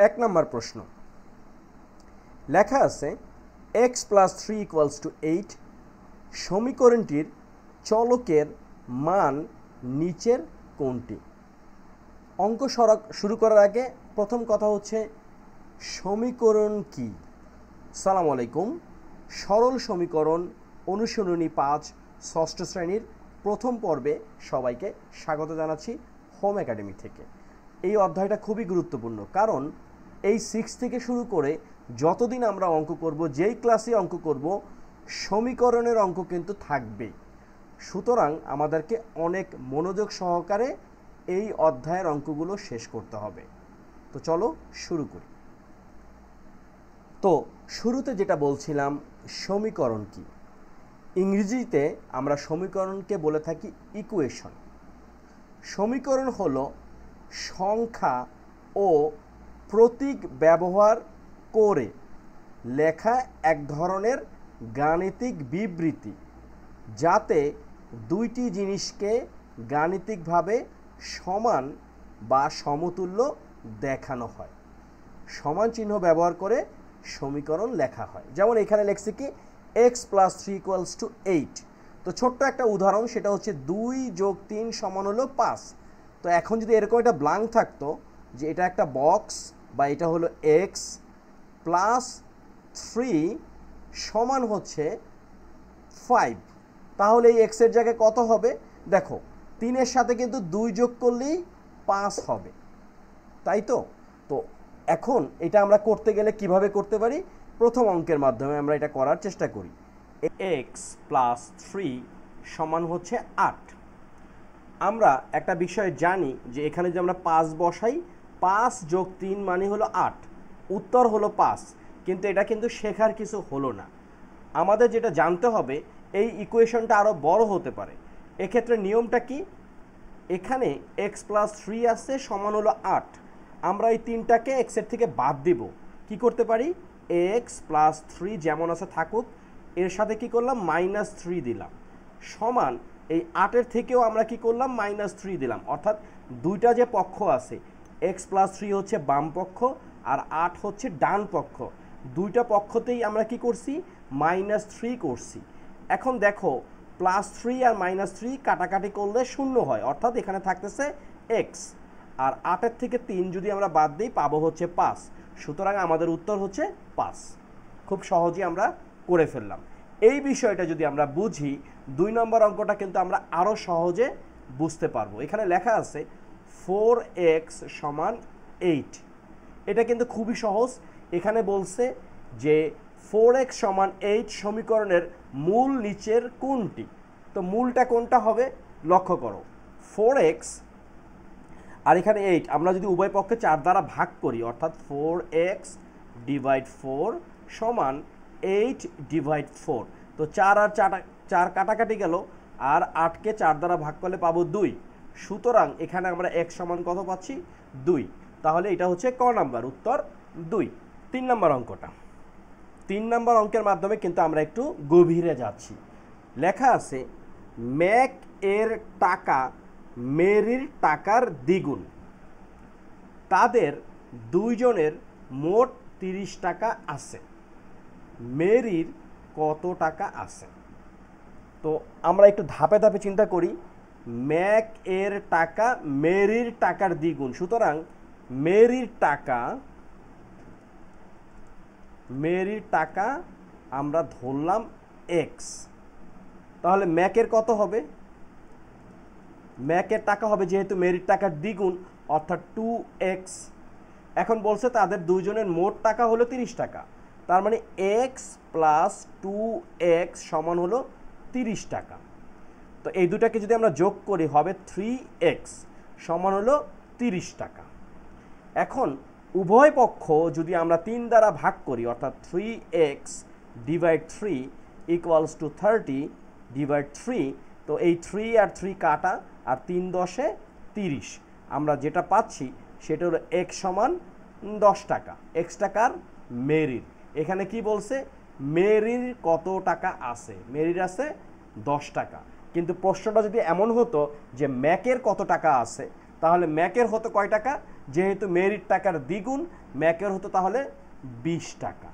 এক নম্বর প্রশ্ন লেখা আছে x + 3 = 8 সমীকরণটির চলকের মান নিচের কোনটি? অঙ্ক শুরু করার আগে প্রথম কথা হচ্ছে সমীকরণ কি? আসসালামু আলাইকুম। সরল সমীকরণ অনুশীলনী 5 ষষ্ঠ শ্রেণীর প্রথম পর্বে সবাইকে স্বাগত জানাচ্ছি হোম একাডেমি থেকে। এই অধ্যায়টা খুবই গুরুত্বপূর্ণ, কারণ এই 6 থেকে শুরু করে যতদিন আমরা অঙ্ক করব, যেই ক্লাসে অঙ্ক করব, সমীকরণের অঙ্ক কিন্তু থাকবে। সুতরাং আমাদেরকে অনেক মনোযোগ সহকারে এই অধ্যায়ের অঙ্কগুলো শেষ করতে হবে। তো চলো শুরু করি। তো শুরুতে যেটা বলছিলাম, সমীকরণ কি? ইংরেজিতে আমরা সমীকরণকে বলে থাকি ইকুয়েশন। সমীকরণ হলো সংখ্যা ও প্রতীক ব্যবহার করে লেখা এক ধরনের গাণিতিক বিবৃতি, যাতে দুইটি জিনিসকে গাণিতিকভাবে সমান বা সমতুল্য দেখানো হয়। সমান চিহ্ন ব্যবহার করে সমীকরণ লেখা হয়। যেমন এখানে লেখছি কি x + 3 = 8। তো ছোট্ট একটা উদাহরণ, সেটা হচ্ছে 2 + 3 = 5। তো এখন যদি এরকম একটা ব্ল্যাঙ্ক থাকতো যে এটা একটা বক্স বা এটা হলো x + 3 সমান হচ্ছে 5, তাহলে এই x এর জায়গায় কত হবে? দেখো 3 এর সাথে কিন্তু 2 যোগ করলেই 5 হবে, তাই তো? তো এখন এটা আমরা করতে গেলে কিভাবে করতে পারি? প্রথম অঙ্কের মাধ্যমে আমরা এটা করার চেষ্টা করি। x + 3 সমান হচ্ছে 8। আমরা একটা বিষয় জানি যে এখানে যে আমরা 5 বসাই, 5 + 3 মানে হলো 8, উত্তর হলো 5। কিন্তু এটা কিন্তু শেখার কিছু হলো না। আমাদের যেটা জানতে হবে, এই ইকুয়েশনটা আরও বড় হতে পারে। এক্ষেত্রে নিয়মটা কি? এখানে x + 3 আছে সমান হলো 8। আমরা এই 3টাকে x এর থেকে বাদ দিব। কি করতে পারি? x + 3 যেমন আছে থাকুক, এর সাথে কি করলাম? -3 দিলাম, সমান এই 8-এর থেকেও আমরা কি করলাম? -3 দিলাম। অর্থাৎ দুইটা যে পক্ষ আছে, x + 3 হচ্ছে বাম পক্ষ আর 8 হচ্ছে ডান পক্ষ, দুইটা পক্ষতেই আমরা কি করছি? -3 করছি। এখন দেখো +3 আর -3 কাটাকাটি করলে 0 হয়, অর্থাৎ এখানে থাকতেছে x। আর 8-এর থেকে 3 যদি আমরা বাদ দিই, পাবো হচ্ছে 5। সুতরাং আমাদের উত্তর হচ্ছে 5। খুব সহজেই আমরা করে ফেললাম। এই বিষয়টা যদি আমরা বুঝি, 2 নম্বর অঙ্কটা কিন্তু আমরা আরও সহজে বুঝতে পারবো। এখানে লেখা আছে 4x = 8। এটা কিন্তু খুবই সহজ। এখানে বলছে যে 4x = 8 সমীকরণের মূল নিচের কোনটি? তো মূলটা কোনটা হবে? লক্ষ্য করো, 4x আর এখানে 8, আমরা যদি উভয় পক্ষে 4 দ্বারা ভাগ করি, অর্থাৎ 4x / 4 = 8/4। তো 4 আর 4 কাটাকাটি গেল, আর 8কে 4 দ্বারা ভাগ করলে পাবো 2। সুতরাং এখানে আমরা x সমান কত পাচ্ছি? 2। তাহলে এটা হচ্ছে ক নাম্বার, উত্তর 2। 3 নম্বর অঙ্কটা। 3 নম্বর অঙ্কের মাধ্যমে কিন্তু আমরা একটু গভীরে যাচ্ছি। লেখা আছে ম্যাক এর টাকা মেরির টাকার দ্বিগুণ, তাদের দুইজনের মোট 30 টাকা আছে, মেরির কত টাকা আছে? তো আমরা একটু ধাপে ধাপে চিন্তা করি। ম্যাক এর টাকা মেরির টাকার দ্বিগুণ, সুতরাং মেরির টাকা আমরা ধরলাম x। তাহলে ম্যাকের কত হবে? ম্যাকের টাকা হবে যেহেতু মেরির টাকার দ্বিগুণ, অর্থাৎ 2x। এখন বলছে তাদের দুইজনের মোট টাকা হলো 30 টাকা, তার মানে x + 2x সমান হলো 30 টাকা। তো এই দুটাকে যদি আমরা যোগ করি, হবে 3x সমান হলো 30 টাকা। এখন উভয় পক্ষ যদি আমরা 3 দ্বারা ভাগ করি, অর্থাৎ 3x / 3 = 30/3। তো এই 3 আর 3 কাটা, আর 3 × 10 = 30। আমরা যেটা পাচ্ছি সেটা হলো x সমান 10 টাকা। x টাকার মেরির। এখানে কি বলছে? মেরির কত টাকা আছে? মেরির আছে 10 টাকা। কিন্তু প্রশ্নটা যদি এমন হতো যে ম্যাকের কত টাকা আছে, তাহলে ম্যাকের হতো কয় টাকা? যেহেতু মেরির টাকার দ্বিগুণ, ম্যাকের হতো তাহলে 20 টাকা।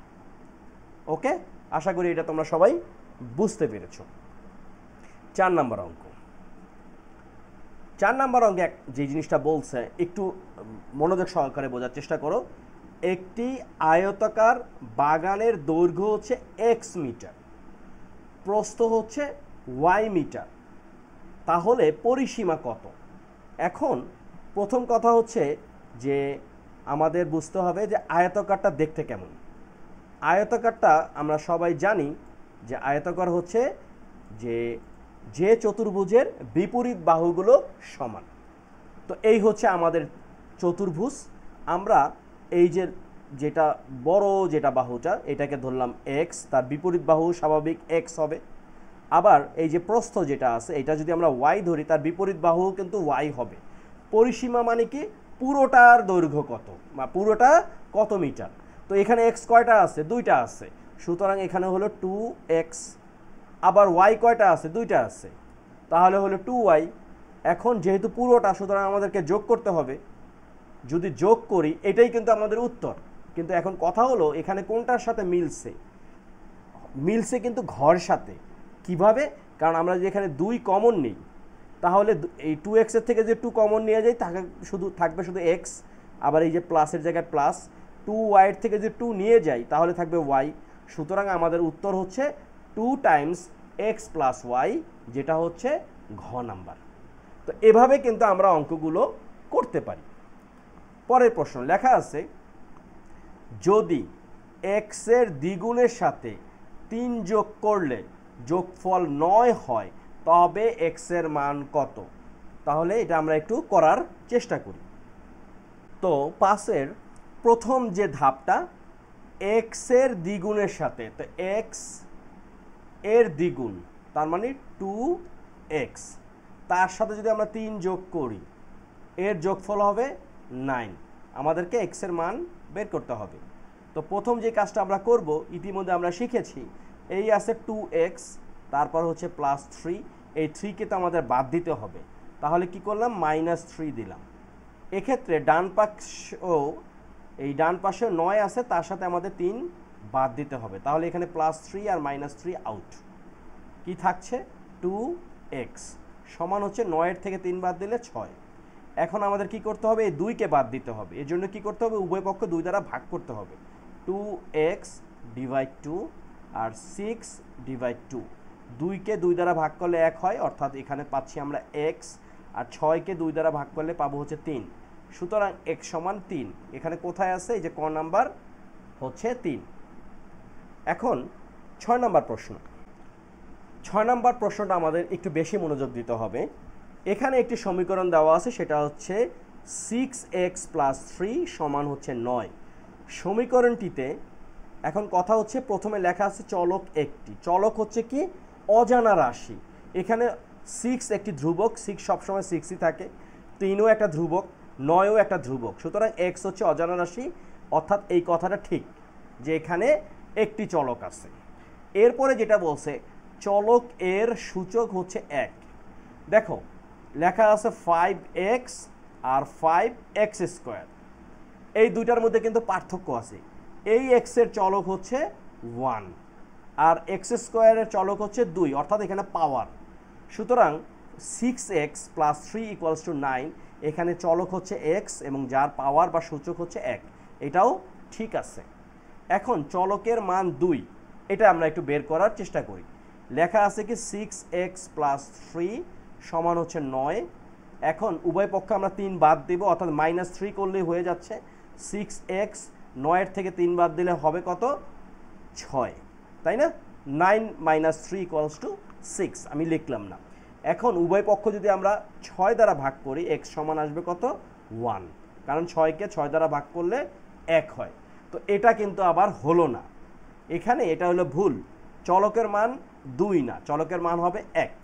ওকে, আশা করি এটা তোমরা সবাই বুঝতে পেরেছ। 4 নম্বর অঙ্ক। 4 নম্বর অঙ্কে যে জিনিসটা বলছে একটু মনোযোগ সহকারে বোঝার চেষ্টা করো। একটি আয়তাকার বাগানের দৈর্ঘ্য হচ্ছে x মিটার, প্রস্থ হচ্ছে y মিটার, তাহলে পরিসীমা কত? এখন প্রথম কথা হচ্ছে যে আমাদের বুঝতে হবে যে আয়তাকারটা দেখতে কেমন। আয়তাকারটা আমরা সবাই জানি যে আয়তাকার হচ্ছে যে চতুর্ভুজের বিপরীত বাহুগুলো সমান। তো এই হচ্ছে আমাদের চতুর্ভুজ। আমরা এই যেটা বড় যেটা বাহুটা এটাকে ধরলাম x, তার বিপরীত বাহু স্বাভাবিক x হবে। আবার এই যে প্রস্থ যেটা আছে এটা যদি আমরা y ধরি, তার বিপরীত বাহু কিন্তু y হবে। পরিসীমা মানে কি? পুরোটার দৈর্ঘ্য কত বা পুরোটা কত মিটার। তো এখানে x কয়টা আছে? 2টা আছে, সুতরাং এখানে হলো 2x। আবার y কয়টা আছে? 2টা আছে, তাহলে হলো 2y। এখন যেহেতু পুরোটা, সুতরাং আমাদেরকে যোগ করতে হবে। যদি যোগ করি এটাই কিন্তু আমাদের উত্তর। কিন্তু এখন কথা হলো এখানে কোনটার সাথে মিলছে? মিলছে কিন্তু ঘর সাথে। কিভাবে? কারণ আমরা যদি এখানে 2 কমন নিই, তাহলে এই 2x এর থেকে যে 2 কমন নিয়ে যাই তাকে থাকবে শুধু x। আবার এই যে প্লাসের জায়গায় প্লাস, 2y এর থেকে যে 2 নিয়ে যাই তাহলে থাকবে y। সুতরাং আমাদের উত্তর হচ্ছে 2 টাইমস x প্লাস y, যেটা হচ্ছে ঘ নাম্বার। তো এভাবে কিন্তু আমরা অঙ্কগুলো করতে পারি। পরের প্রশ্ন লেখা আছে, যদি x এর দ্বিগুণের সাথে 3 যোগ করলে যোগফল 9 হয় তবে x এর মান কত? তাহলে এটা আমরা একটু করার চেষ্টা করি। তো 5-এর প্রথম যে ধাপটা x এর দ্বিগুণের সাথে, তো x এর দ্বিগুণ তার মানে 2x, তার সাথে যদি আমরা 3 যোগ করি এর যোগফল হবে 9। আমাদেরকে x এর মান বের করতে হবে। তো প্রথম যে কাজটা আমরা করব, ইতিমধ্যে আমরা শিখেছি, এই আছে 2x, তারপর হচ্ছে +3, এই 3কে তো আমাদের বাদ দিতে হবে। তাহলে কি করলাম? -3 দিলাম। এক্ষেত্রে এই ডান পাশে 9 আছে, তার সাথে আমাদের 3 বাদ দিতে হবে। তাহলে এখানে +3 আর -3 আউট। কি থাকছে? 2x সমান হচ্ছে 9 এর থেকে 3 বাদ দিলে 6। এখন আমাদের কি করতে হবে? এই 2কে বাদ দিতে হবে। এর জন্য কি করতে হবে? উভয় পক্ষ 2 দ্বারা ভাগ করতে হবে। 2x ডিভাইড 2 আর 6 ডিভাইড 2। 2কে 2 দ্বারা ভাগ করলে 1 হয়, অর্থাৎ এখানে পাচ্ছি আমরা x। আর 6কে 2 দ্বারা ভাগ করলে পাবো হচ্ছে 3। সুতরাং x সমান 3। এখানে কোথায় আছে? এই যে ক নাম্বার হচ্ছে 3। এখন 6 নাম্বার প্রশ্ন। 6 নাম্বার প্রশ্নটা আমাদের একটু বেশি মনোযোগ দিতে হবে। এখানে একটি সমীকরণ দেওয়া আছে, সেটা হচ্ছে 6x + 3 সমান হচ্ছে 9। সমীকরণটিতে এখন কথা হচ্ছে, প্রথমে লেখা আছে চলক একটি। চলক হচ্ছে কি? অজানা রাশি। এখানে 6 একটি ধ্রুবক, 6 সবসময় 6ই থাকে। 3ও একটা ধ্রুবক, 9ও একটা ধ্রুবক। সুতরাং x হচ্ছে অজানা রাশি, অর্থাৎ এই কথাটা ঠিক যে এখানে একটি চলক আছে। এরপরে যেটা বলছে, চলক এর সূচক হচ্ছে 1। দেখো লেখা আছে 5x আর 5x²। এই দুইটার মধ্যে কিন্তু পার্থক্য আছে। এই x এর চলক হচ্ছে 1 আর x² এর চলক হচ্ছে 2, অর্থাৎ এখানে পাওয়ার। সুতরাং 6x + 3 = 9। এখানে চলক হচ্ছে x এবং যার পাওয়ার বা সূচক হচ্ছে 1। এটাও ঠিক আছে। এখন চলকের মান 2, এটা আমরা একটু বের করার চেষ্টা করি। লেখা আছে কি 6x + 3 সমান হচ্ছে 9। এখন উভয় পক্ষে আমরা 3 বাদ দেব, অর্থাৎ -3 করলেই হয়ে যাচ্ছে। 6x 9 এর থেকে 3 বাদ দিলে হবে কত? 6, তাই না? 9 - 3 = 6, আমি লিখলাম না। এখন উভয় পক্ষ যদি আমরা 6 দ্বারা ভাগ করি, x সমান আসবে কত? 1, কারণ 6কে 6 দ্বারা ভাগ করলে 1 হয়। তো এটা কিন্তু আবার হলো না, এখানে এটা হলো ভুল। চলকের মান 2 না, চলকের মান হবে 1।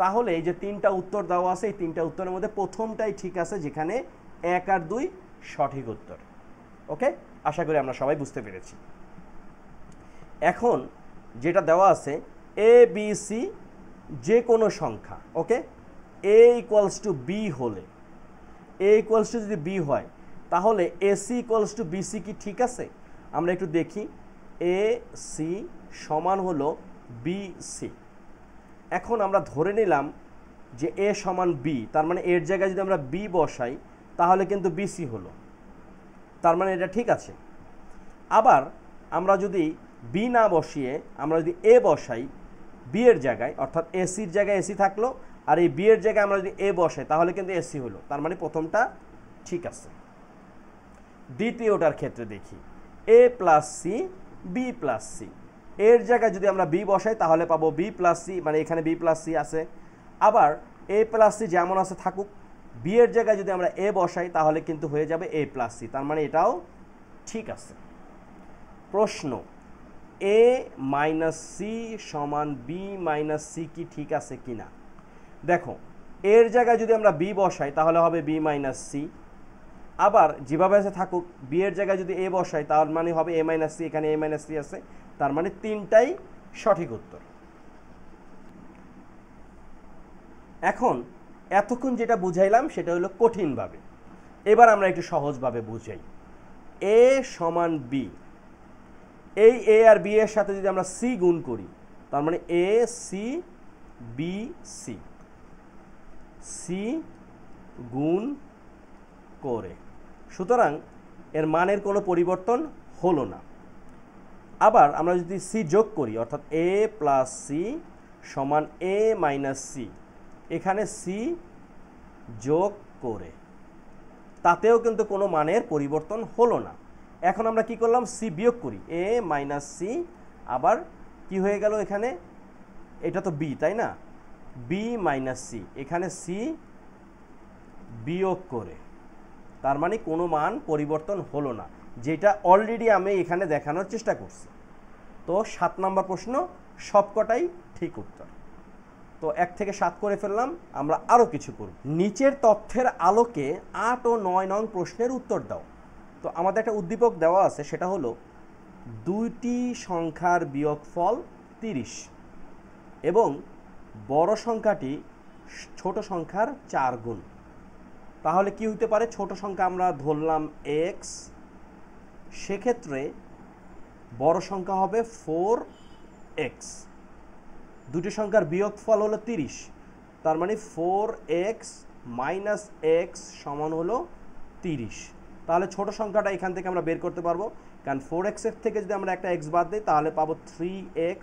তাহলে এই যে 3টা উত্তর দেওয়া আছে, এই 3টা উত্তরের মধ্যে প্রথমটাই ঠিক আছে, যেখানে 1 আর 2 সঠিক উত্তর। ওকে, আশা করি আমরা সবাই বুঝতে পেরেছি। এখন যেটা দেওয়া আছে a b c যে কোনো সংখ্যা, ওকে, a = b হলে, a = যদি b হয় তাহলে এসি ইকুয়ালস টু বিসি কি ঠিক আছে? আমরা একটু দেখি। এ সি সমান হলো বিসি। এখন আমরা ধরে নিলাম যে এ সমান বি, তার মানে এর জায়গায় যদি আমরা বি বসাই তাহলে কিন্তু বিসি হলো, তার মানে এটা ঠিক আছে। আবার আমরা যদি বি না বসিয়ে আমরা যদি এ বসাই বি এর জায়গায়, অর্থাৎ এসির জায়গায় এসি থাকলো, আর এই বি এর জায়গায় আমরা যদি এ বসাই তাহলে কিন্তু এসি হলো, তার মানে প্রথমটা ঠিক আছে। দ্বিতীয়টার ক্ষেত্রে দেখি, A plus C B plus C, এর জায়গায় যদি আমরা বি বসাই তাহলে পাবো বি প্লাস সি, মানে এখানে বি প্লাস সি আছে। আবার এ প্লাস সি যেমন আছে থাকুক, বি এর জায়গায় যদি আমরা এ বসাই তাহলে কিন্তু হয়ে যাবে এ প্লাস সি, তার মানে এটাও ঠিক আছে। প্রশ্ন, এ মাইনাস সি সমান বি মাইনাস সি কি ঠিক আছে কি না? দেখো, এর জায়গায় যদি আমরা বি বসাই তাহলে হবে বি মাইনাস সি। আবার যেভাবে আছে থাকুক, বি এর জায়গায় যদি এ বসাই তার মানে হবে এ মাইনাস সি, এখানে এ মাইনাস সি আছে, তার মানে তিনটাই সঠিক উত্তর। এখন এতক্ষণ যেটা বুঝাইলাম সেটা হলো কঠিনভাবে, এবার আমরা একটু সহজভাবে বুঝাই। এ সমান বি, এই এ আর বি এর সাথে যদি আমরা সি গুণ করি তার মানে A C B C, C গুণ করে, সুতরাং এর মানের কোনো পরিবর্তন হলো না। আবার আমরা যদি সি যোগ করি, অর্থাৎ এ প্লাস সি সমান এ মাইনাস সি, এখানে সি যোগ করে, তাতেও কিন্তু কোনো মানের পরিবর্তন হলো না। এখন আমরা কি করলাম, সি বিয়োগ করি, এ মাইনাস সি, আবার কি হয়ে গেল এখানে, এটা তো বি তাই না, বি মাইনাস সি, এখানে সি বিয়োগ করে, তার মানে কোনো মান পরিবর্তন হলো না, যেটা অলরেডি আমি এখানে দেখানোর চেষ্টা করছি। তো 7 নম্বর প্রশ্ন সবকটাই ঠিক উত্তর। তো 1 থেকে 7 করে ফেললাম, আমরা আরও কিছু করব। নিচের তথ্যের আলোকে 8 ও 9 নং প্রশ্নের উত্তর দাও। তো আমাদের একটা উদ্দীপক দেওয়া আছে, সেটা হলো দুইটি সংখ্যার বিয়োগফল 30 এবং বড় সংখ্যাটি ছোট সংখ্যার 4 গুণ। তাহলে কি হতে পারে, ছোট সংখ্যা আমরা ধরলাম এক্স, সেক্ষেত্রে বড় সংখ্যা হবে 4x, দুটি সংখ্যার বিয়োগফল হলো 30, তার মানে 4x মাইনাস এক্স সমান হলো 30। তাহলে ছোট সংখ্যাটা এখান থেকে আমরা বের করতে পারবো, কারণ 4x এর থেকে যদি আমরা একটা x বাদ দিই তাহলে পাবো 3x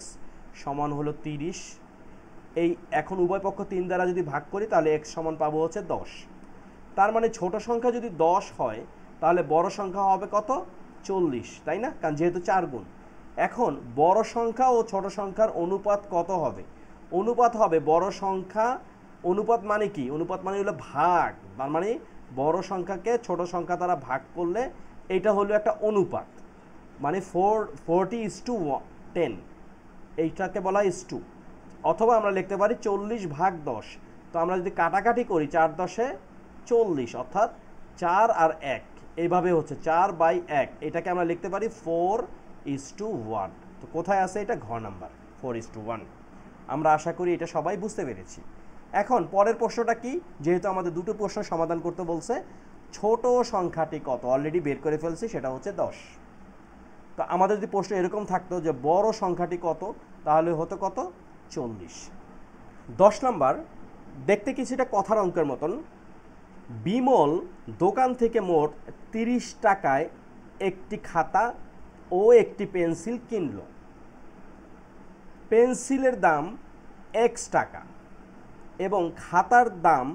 সমান হলো 30। এই এখন উভয় পক্ষ 3 দ্বারা যদি ভাগ করি তাহলে x সমান পাবো হচ্ছে 10। তার মানে ছোট সংখ্যা যদি 10 হয় তাহলে বড় সংখ্যা হবে কত, 40, তাই না, কারণ যেহেতু 4 গুণ। এখন বড় সংখ্যা ও ছোট সংখ্যার অনুপাত কত হবে? অনুপাত হবে বড় সংখ্যা, অনুপাত মানে কি, অনুপাত মানে হলো ভাগ, তার মানে বড় সংখ্যাকে ছোট সংখ্যা দ্বারা ভাগ করলে এটা হলো একটা অনুপাত, মানে 40:10, এইটাকে বলা হয় ইস টু। অথবা আমরা লিখতে পারি 40/10। তো আমরা যদি কাটাকাটি করি 4×10 40, অর্থাৎ 4 আর 1, এইভাবে হচ্ছে 4/1, এটাকে আমরা লিখতে পারি 4:1। তো কোথায় আছে এটা, ঘ নাম্বার 4:1। আমরা আশা করি এটা সবাই বুঝতে পেরেছি। এখন পরের প্রশ্নটা কি, যেহেতু আমাদের দুটো প্রশ্ন সমাধান করতে বলছে, ছোট সংখ্যাটি কত অলরেডি বের করে ফেলছি, সেটা হচ্ছে 10। তো আমাদের যদি প্রশ্ন এরকম থাকতো যে বড় সংখ্যাটি কত, তাহলে হতো কত, 40। 10 নাম্বার, দেখতে কিছুটা কথার অঙ্কের মতন। বিমল দোকান থেকে মোট 30 টাকায় একটি খাতা ও একটি পেন্সিল কিনল। পেন্সিলের দাম x টাকা এবং খাতার দাম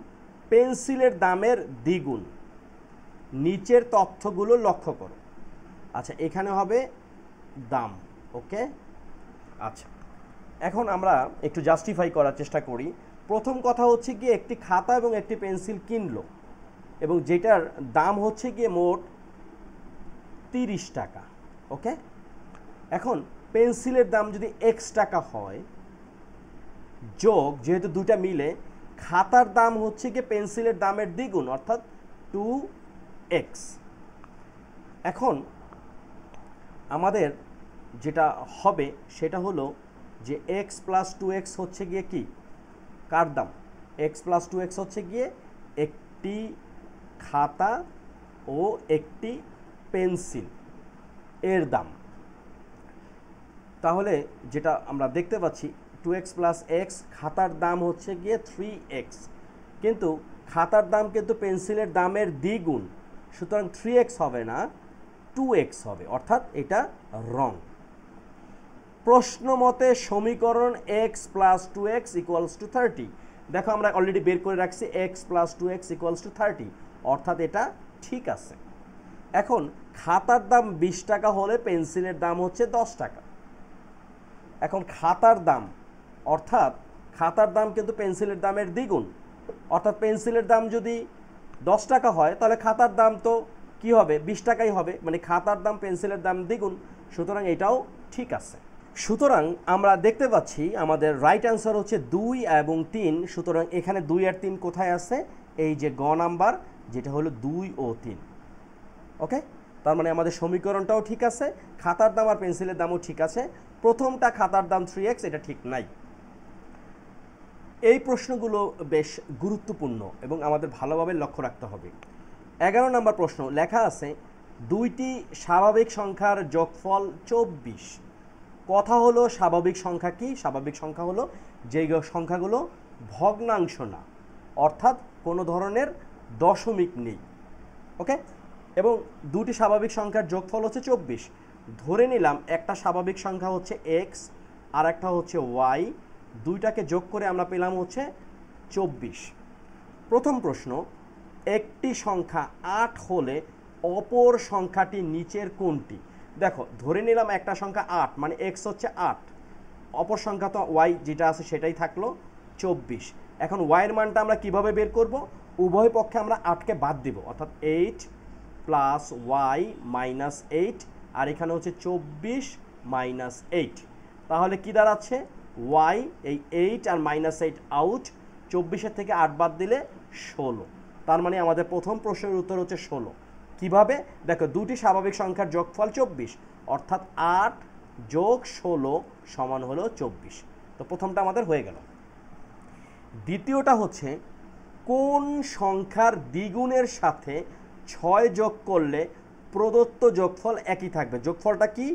পেন্সিলের দামের দ্বিগুণ। নিচের তথ্যগুলো লক্ষ্য করো। আচ্ছা, এখানে হবে দাম, ওকে। আচ্ছা, এখন আমরা একটু জাস্টিফাই করার চেষ্টা করি। প্রথম কথা হচ্ছে গিয়ে একটি খাতা এবং একটি পেন্সিল কিনলো, এবং যেটার দাম হচ্ছে গিয়ে মোট 30 টাকা, ওকে। এখন পেন্সিলের দাম যদি x টাকা হয়, যোগ যেহেতু দুটা মিলে খাতার দাম হচ্ছে গিয়ে পেন্সিলের দামের দ্বিগুণ, অর্থাৎ 2x। এখন আমাদের যেটা হবে সেটা হলো যে x + 2x হচ্ছে গিয়ে কি, কার দাম, x + 2x হচ্ছে গিয়ে একটি খাতা ও একটি পেন্সিল এর দাম। তাহলে যেটা আমরা দেখতে পাচ্ছি 2x প্লাস এক্স, খাতার দাম হচ্ছে গিয়ে 3x, কিন্তু খাতার দাম কিন্তু পেন্সিলের দামের দ্বিগুণ, সুতরাং 3x হবে না, 2x হবে, অর্থাৎ এটা রং। প্রশ্ন মতে সমীকরণ x plus 2x equals to 30। দেখো আমরা অলরেডি বের করে রাখছি x plus 2x equals to 30, অর্থাৎ এটা ঠিক আছে। এখন খাতার দাম 20 টাকা হলে পেন্সিলের দাম হচ্ছে 10 টাকা। এখন খাতার দাম, অর্থাৎ খাতার দাম কিন্তু পেন্সিলের দামের দ্বিগুণ, অর্থাৎ পেন্সিলের দাম যদি 10 টাকা হয় তাহলে খাতার দাম তো কি হবে, 20 টাকাই হবে, মানে খাতার দাম পেন্সিলের দাম দ্বিগুণ, সুতরাং এটাও ঠিক আছে। সুতরাং আমরা দেখতে পাচ্ছি আমাদের রাইট অ্যান্সার হচ্ছে 2 এবং 3। সুতরাং এখানে 2 আর 3 কোথায় আছে, এই যে গ নাম্বার, যেটা হলো 2 ও 3। ওকে, তার মানে আমাদের সমীকরণটাও ঠিক আছে, খাতার দাম আর পেন্সিলের দামও ঠিক আছে। প্রথমটা খাতার দাম 3x, এটা ঠিক নাই। এই প্রশ্নগুলো বেশ গুরুত্বপূর্ণ এবং আমাদের ভালোভাবে লক্ষ্য রাখতে হবে। 11 নম্বর প্রশ্ন লেখা আছে দুইটি স্বাভাবিক সংখ্যার যোগফল 24। কথা হলো স্বাভাবিক সংখ্যা কি? স্বাভাবিক সংখ্যা হলো যেই সংখ্যাগুলো ভগ্নাংশ না, অর্থাৎ কোনো ধরনের দশমিক নেই। ওকে, এবং দুটি স্বাভাবিক সংখ্যার যোগফল হচ্ছে 24। ধরে নিলাম একটা স্বাভাবিক সংখ্যা হচ্ছে x আর একটা হচ্ছে y, দুইটাকে যোগ করে আমরা পেলাম হচ্ছে 24। প্রথম প্রশ্ন, একটি সংখ্যা 8 হলে অপর সংখ্যাটি নিচের কোনটি? দেখো ধরে নিলাম একটা সংখ্যা 8, মানে x হচ্ছে 8, অপর সংখ্যা তো y যেটা আছে সেটাই থাকলো 24। এখন y এর মানটা আমরা কিভাবে বের করব? উভয় পক্ষে আমরা 8কে বাদ দিব, অর্থাৎ 8 প্লাস y মাইনাস 8, আর এখানে হচ্ছে 24 মাইনাস 8। তাহলে কি দাঁড়াচ্ছে? y, এই 8 আর মাইনাস 8 আউট, 24-এর থেকে 8 বাদ দিলে 16। তার মানে আমাদের প্রথম প্রশ্নের উত্তর হচ্ছে 16। কিভাবে? দেখো দুটি স্বাভাবিক সংখ্যার যোগফল 24, অর্থাৎ 8 যোগ 16 সমান হলো 24। তো প্রথমটা আমাদের হয়ে গেল। দ্বিতীয়টা হচ্ছে কোন সংখ্যার দ্বিগুণের সাথে 6 যোগ করলে প্রদত্ত যোগফল একই থাকবে? যোগফলটা কি?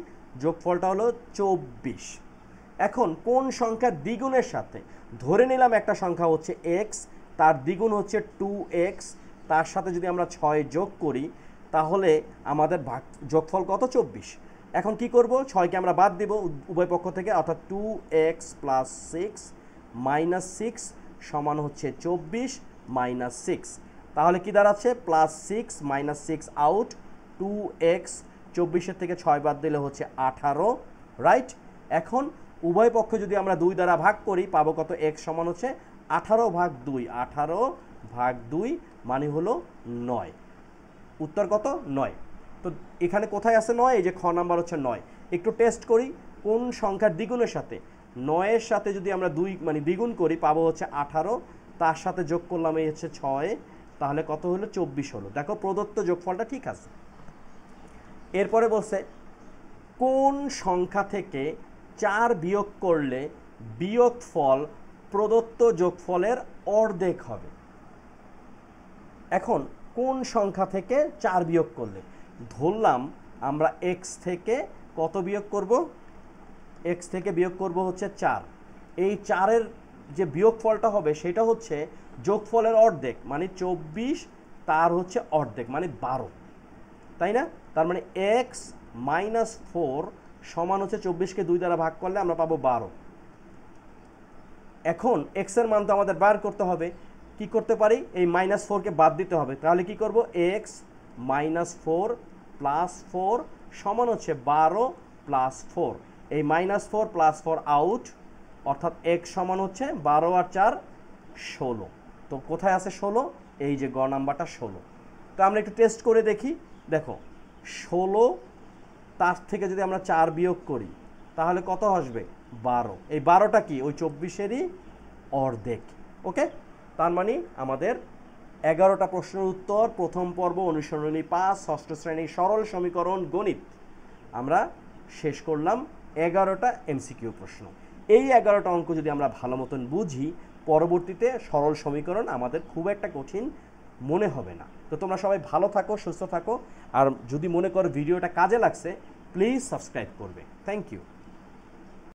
যোগফলটা হলো 24। এখন কোন সংখ্যার দ্বিগুণের সাথে, ধরে নিলাম একটা সংখ্যা হচ্ছে x, তার দ্বিগুণ হচ্ছে 2x, তার সাথে যদি আমরা 6 যোগ করি তাহলে আমাদের যোগফল কত? 24। এখন কি করব? 6কে আমরা বাদ দিব উভয় পক্ষ থেকে, অর্থাৎ 2x প্লাস 6 মাইনাস 6 সমান হচ্ছে 24 মাইনাস 6। তাহলে কি দাঁড়াচ্ছে? প্লাস 6 মাইনাস 6 আউট, 2x, 24-এর থেকে 6 বাদ দিলে হচ্ছে 18, রাইট? এখন উভয় পক্ষ যদি আমরা 2 দ্বারা ভাগ করি পাবো কত? x সমান হচ্ছে 18 ভাগ 2, 18 ভাগ 2 মানে হলো 9। উত্তর কত? 9। তো এখানে কোথায় আছে 9? এই যে খ নাম্বার হচ্ছে 9। একটু টেস্ট করি কোন সংখ্যার দ্বিগুণের সাথে। 9-এর সাথে যদি আমরা 2 মানে দ্বিগুণ করি পাবো হচ্ছে 18, তার সাথে যোগ করলাম এই হচ্ছে 6, তাহলে কত হলো? 24 হলো। দেখো প্রদত্ত যোগফলটা ঠিক আছে। এরপরে বলছে কোন সংখ্যা থেকে 4 বিয়োগ করলে বিয়োগফল প্রদত্ত যোগফলের অর্ধেক হবে? এখন কোন সংখ্যা থেকে 4 বিয়োগ করলে, ধরলাম আমরা x থেকে কত বিয়োগ করব? x থেকে বিয়োগ করব হচ্ছে 4। এই 4-এর যে বিয়োগফলটা হবে সেটা হচ্ছে যোগফলের অর্ধেক, মানে 24 তার হচ্ছে অর্ধেক মানে 12, তাই না? তার মানে x মাইনাস 4 সমান হচ্ছে 24-কে 2 দ্বারা ভাগ করলে আমরা পাবো 12। এখন x এর মান তো আমাদের বার করতে হবে। কি করতে পারি? এই মাইনাস 4কে বাদ দিতে হবে। তাহলে কি করব? x মাইনাস 4 প্লাস 4 সমান হচ্ছে 12 প্লাস 4। এই মাইনাস 4 প্লাস 4 আউট, অর্থাৎ x সমান হচ্ছে 12 আর 4 16। তো কোথায় আছে 16? এই যে গ নাম্বারটা 16। তো আমরা একটু টেস্ট করে দেখি। দেখো 16, তার থেকে যদি আমরা 4 বিয়োগ করি তাহলে কত আসবে? 12। এই 12টা কি? ওই 24-এরই অর্ধেক। ওকে, তার মানে আমাদের 11টা প্রশ্নের উত্তর প্রথম পর্ব অনুসরণী 5 ষষ্ঠ শ্রেণীর সরল সমীকরণ গণিত আমরা শেষ করলাম। 11টা এমসিকিউ প্রশ্ন। এই 11টা অঙ্ক যদি আমরা ভালো মতন বুঝি, পরবর্তীতে সরল সমীকরণ আমাদের খুব একটা কঠিন মনে হবে না। তো তোমরা সবাই ভালো থাকো, সুস্থ থাকো, আর যদি মনে করো ভিডিওটা কাজে লাগছে প্লিজ সাবস্ক্রাইব করবে। Thank you.